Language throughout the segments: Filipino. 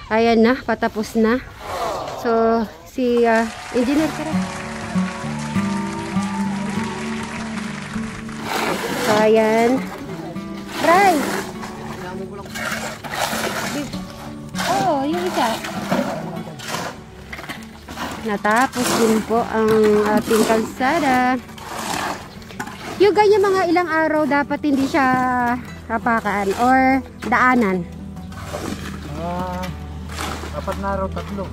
Ayan na, patapos na. So, si engineer ka rin. So, ayan. Try! Oo, yung isa. Natapos din po ang ating kalsada. Yung ganyan mga ilang araw dapat hindi siya kapakaan or daanan. 4 na araw, 3.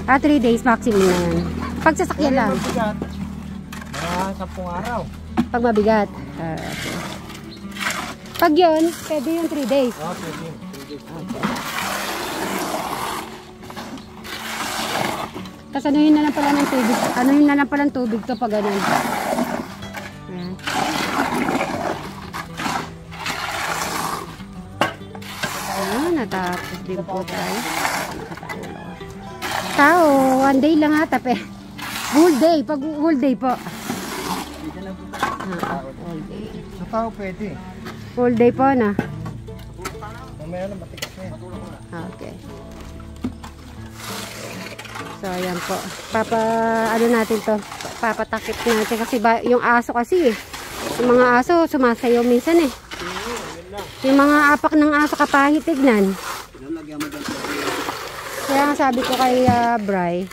3 days maximum na yan. Pag sasakyan lang. Mga 10 araw. Pag mabigat. Okay. Pag yun, pwede yung 3 days. Oo, pwede. 3 days. Okay. Tapos anuhin na lang pala ng tubig. Anuhin na lang pala ng tubig to pag ganun. Ayan. Natapos din po tayo. Tao, 1 day lang ata pe. Whole day, pag whole day po. Whole day. Sa tao pwede. Whole day po na. Mamaya na matikas na yan. Okay. So ayan po. Ano natin to? Papatakip natin kasi yung aso kasi eh. Yung mga aso sumasayaw minsan eh. Yung mga apak ng aso kapahit tignan. Kaya nga sabi ko kay Bri,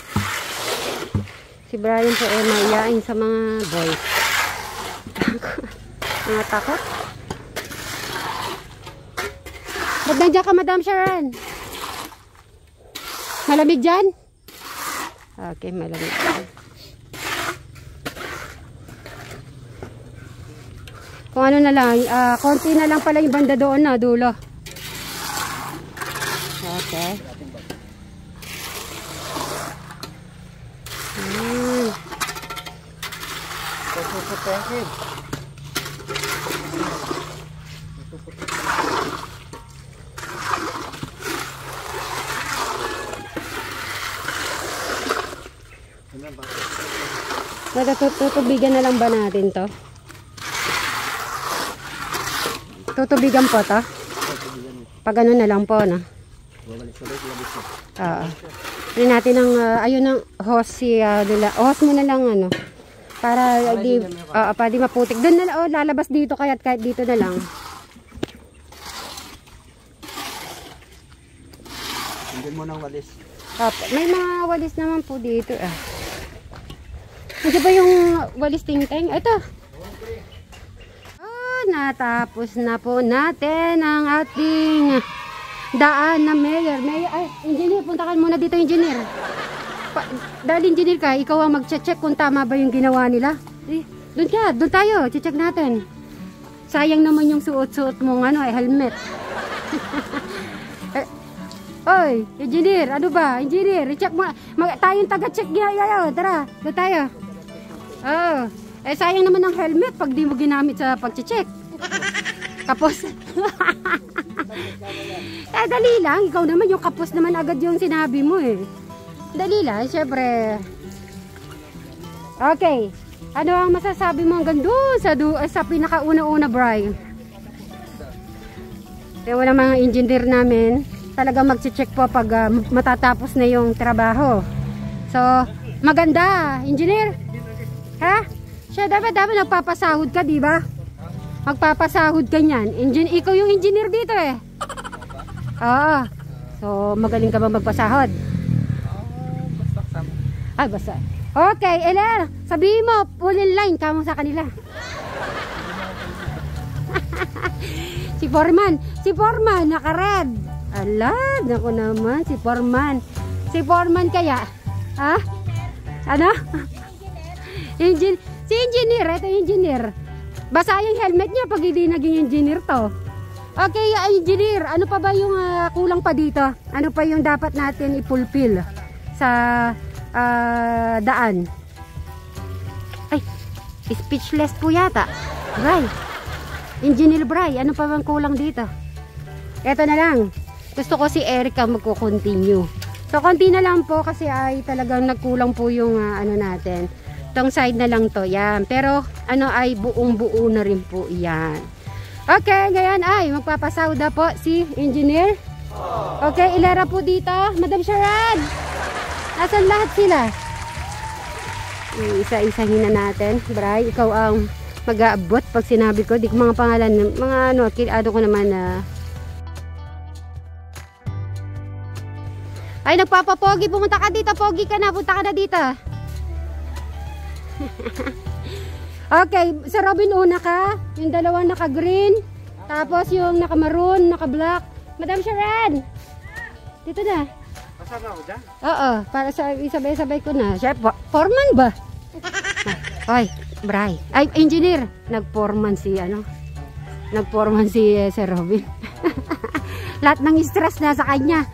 si Brian po eh maiyain sa mga boys. Mga takot. Ba't nandiyan ka, Madam Sharon? Malamig dyan? Okay, malamig dyan. Kung ano na lang, konti na lang pala yung banda doon na, dulo. Okay. Susuputekin. Tutubigan na lang ba natin to? Tutubigan po to? Pag ano na lang po na. Oo. Hindi natin ang ayun ang hose hose mo na lang ano. Para di maputik. Doon na lang lalabas dito kahit dito na lang. Hindi mo nang walis. May mga walis naman po dito ah. Hindi ba yung walis tingteng? Ito. Natapos na po natin ang ating daan na mayor. Ay, engineer, puntakan muna dito, engineer. Dahil engineer ka, ikaw ang mag-check kung tama ba yung ginawa nila. Doon tayo, check natin. Sayang naman yung suot-suot mong helmet. Oy, engineer, ano ba? Engineer, i-check mo. Tayong taga-check ngayon. Tara, doon tayo. Oh, sayang naman ang helmet pag di mo ginamit sa pag-check. Kapos. Dali lang. Ikaw naman yung kapos naman agad yung sinabi mo eh. Dali lang, syempre. Okay. Ano ang masasabi mo hanggang doon sa pinakauna-una, Brian? Yung mga engineer namin, talaga mag-check po pag matatapos na yung trabaho. So, maganda, engineer. Ha? Siya dapat nagpapasahod ka, di ba? Magpapasahod ka niyan. Ikaw yung engineer dito eh. Oo. So, magaling ka ba magpasahod? Ay, basta. Okay, Ella, sabihin mo, full in line kamo sa kanila. Si Foreman, naka-red. Ala, naku naman, si Foreman kaya? Ha? Ano? Si engineer, ito engineer. Basa yung helmet niya pag hindi naging engineer to. Okay, engineer, ano pa ba yung kulang pa dito? Ano pa yung dapat natin i-fulfill sa daan? Ay, speechless po yata. Bray, engineer Bray, ano pa bang kulang dito? Ito na lang. Gusto ko si Erica magko-continue. So, konti na lang po kasi ay talagang nagkulang po yung ano natin. Itong side na lang to, yan. Pero, ay buong-buo na rin po yan. Okay, ngayon ay magpapasawda po si engineer. Okay, ilera po dito. Madam Sharon! Nasaan lahat sila? Isa-isahin na natin. Bray, ikaw ang mag-aabot pag sinabi ko. Di ko mga pangalan, mga ano, kilado ko naman na. Ay, nagpapapogi. Pumunta ka dito. Pogi ka na. Punta ka na dito. Okay, sa Robin una ka. Yung dalawang naka-green. Tapos yung naka-maroon, naka-black. Madam Sharon! Dito na. Kasama ako dyan? Oo, para sa isabay-sabay ko na. Chef, foreman ba? Ay, Bray. Ay, engineer. Nag-foreman si, ano? Nag-foreman si Sir Robin. Lahat ng stress na sa kanya.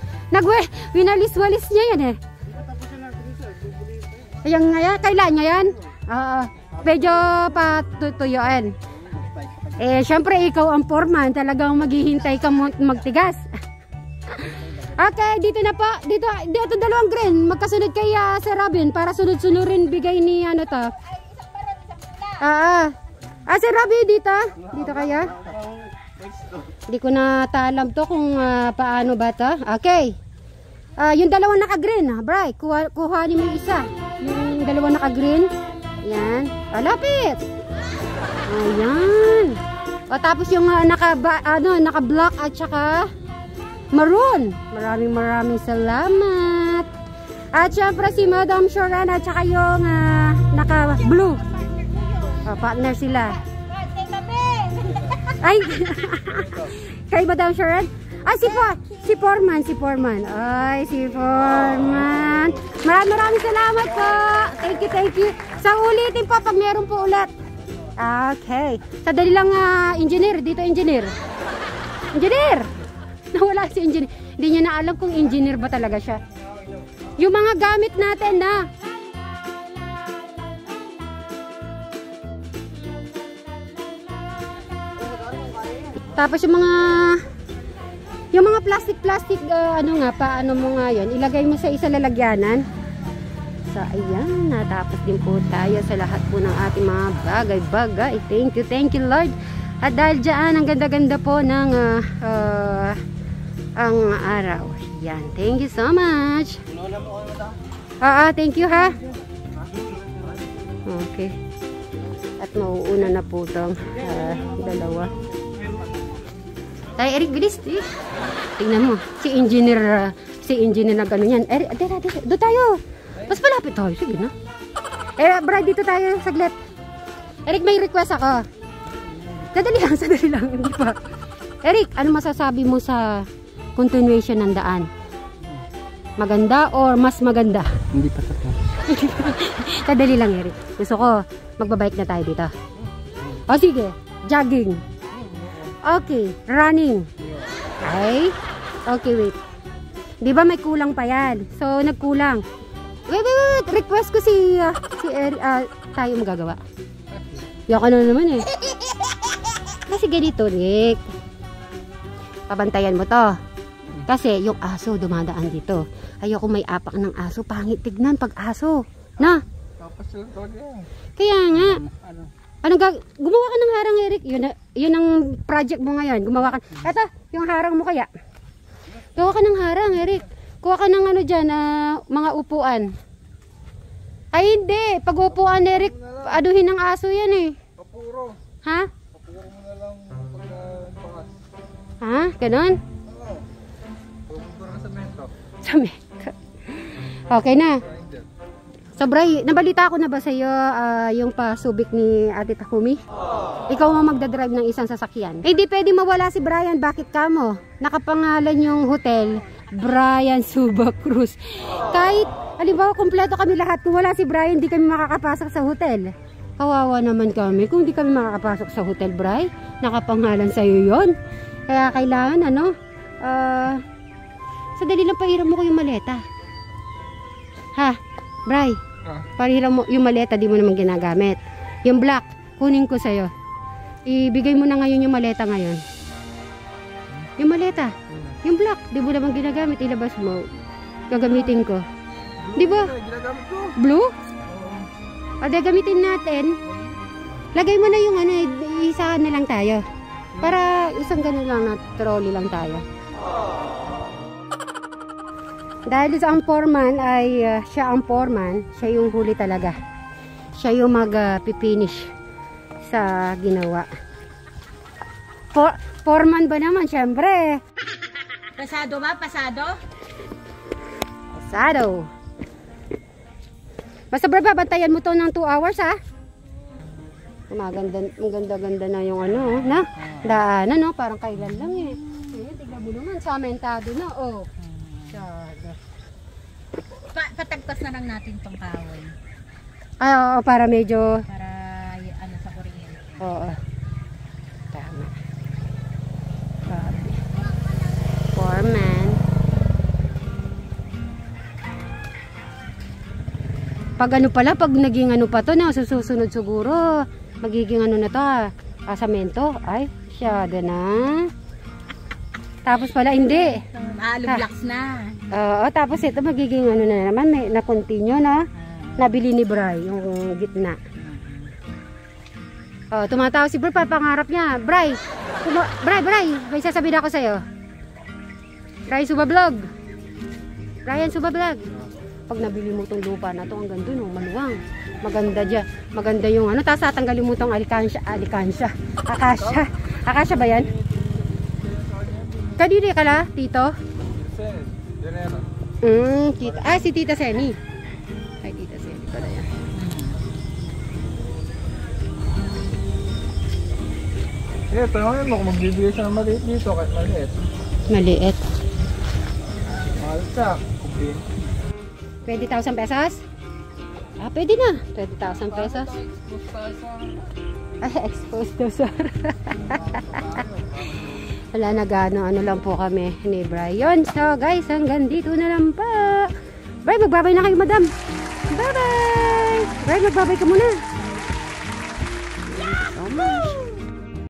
Winalis-walis niya yan eh. Ayan nga yan, kailan niya yan? Medyo patutuyuan. Eh, syempre ikaw ang foreman, talagang maghihintay ka magtigas. Okay, dito na po. Dito dalawang green. Magkasunod kay Sir Robin para sunod-sunurin bigay ni ano to. Sir Robin dito. Dito kaya. Hindi ko na alam to kung paano ba to. Okay. Yung dalawang naka-green, Bray, kuhanin mo yung isa. Yung dalawang naka-green. Yan. Lapit. Ayan. Tapos yung naka-black at saka maroon. Maraming salamat. At syempre si Madam Sharon at saka yung naka-blue. Partner sila. Ay, kay Madam Sharon. Ay, si Foreman. Ay, si Foreman. Maraming salamat po. Thank you. Sa ulitin po pag meron po ulit. Okay. Sadali lang, engineer. Dito, engineer. Nawala si engineer. Hindi niya na alam kung engineer ba talaga siya. Yung mga gamit natin na. Tapos yung mga plastic, paano mo nga yun, ilagay mo sa isa lalagyanan. So, ayan, natapos din po tayo sa lahat po ng ating mga bagay-bagay. Thank you Lord. At dahil dyan, ang ganda-ganda po ng ang araw. Yan, thank you so much. Thank you ha. Okay. At mauuna na po itong dalawa. Tayo, Eric, bilis. Tingnan mo, si engineer na gano'n yan. Eric, doon tayo. Mas malapit tayo. Sige na. Brad, dito tayo saglit. Eric, may request ako. Sadali lang. Hindi pa. Eric, ano masasabi mo sa continuation ng daan? Maganda or mas maganda? Hindi pa tapos. Sadali lang, Eric. Gusto ko, magbabike na tayo dito. O sige, jogging. Okay, running. Okay, wait. Di ba may kulang pa yan? So, nagkulang. Wait. Request ko si Eric. Tayo magagawa. Yoko na naman eh. Kasi ganito, Rick. Pabantayan mo to. Kasi yung aso dumadaan dito. Ayoko may apak ng aso. Pangit tignan pag aso. Na? Kaya nga. Gumawa ka ng harang, Eric. Yun ang project mo ngayon. Gumawa ka. Eto, yung harang mo kaya. Gawa ka ng harang, Eric. Kuha ka ng dyan, mga upuan. Ay, hindi. Pag upuan, Eric, aduhin ng aso yan eh. Papuro. Ha? Papuro mo na lang pagpakas. Ha? Ganon? Oo. Papuro ka sa mento. Sa mento. Okay na. So, Bray, nabalita ko na ba sa iyo yung pasubik ni Ate Takumi? Ikaw ang magdadrive ng isang sasakyan. Eh, di pwede mawala si Brian. Bakit ka mo? Nakapangalan yung hotel, Brian Suba Cruz. Kahit, halimbawa, kompleto kami lahat. Kung wala si Brian, di kami makakapasok sa hotel. Kawawa naman kami kung di kami makakapasok sa hotel, Bray. Nakapangalan sa iyo yun. Kaya kailangan, sadali lang pahiram mo ko yung maleta. Ha? Bray, pahiram mo yung maleta, di mo naman ginagamit. Yung black, kunin ko sa'yo. Ibigay mo na ngayon yung maleta ngayon. Yung maleta, yung black, di mo naman ginagamit. Ilabas mo. Gagamitin ko. Di ba? Ginagamit ko. Blue? Gamitin natin. Lagay mo na yung isa na lang tayo. Para isang ganun lang na trolley lang tayo. Dahil sa ang foreman ay siya ang foreman, siya yung huli talaga. Siya yung mag-finish sa ginawa. Foreman ba naman, syempre. Pasado ba? Pasado? Pasado. Basta bro, bantayan mo to ng 2 hours ha. Maganda-ganda na yung ano, na? Daanan, no? Parang kailan lang eh. Ayan, tignan mo naman, samentado na, oh. Sada. Patagpas na lang natin tong kahoy. Ay, oo, para medyo... Para ano sa kuryente. Oo. Tama. Grabe. Foreman. Pag ano pala, pag naging ano pa to, na susunod siguro, magiging ano na to, asamento. Ay, syado na. Tapos pala, hindi. Blocks na. Oo, tapos ito magiging ano na naman, may na-continue na. Nabili ni Bray, yung gitna. Oh, tumatawa si Bray, pangarap niya. Bray, may sasabihin ako sa'yo. Bray, Suba Vlog. Ryan, Suba Vlog. Pag nabili mo tong lupa na to, ang ganda no, maluwang. Maganda dyan. Maganda yung ano, tapos tatanggalin mo tong alikansya. Akasya ba yan? Kadiri ka la, tito? Tita. Ah, si Tita Seni. Ay, Tita Seni pala yan. Tanongin mo kung magbibigay siya ng maliit dito kahit maliit. Maliit. Mahal siya. 20,000 pesos? Ah, pwede na. 20,000 pesos. Ay, exposed to, sir. Wala na gano, ano lang po kami ni Brian. So, guys, hanggang dito na lang pa. Bray, magbabay na kayo, madam. Bye-bye! Bray, magbabay ka muna.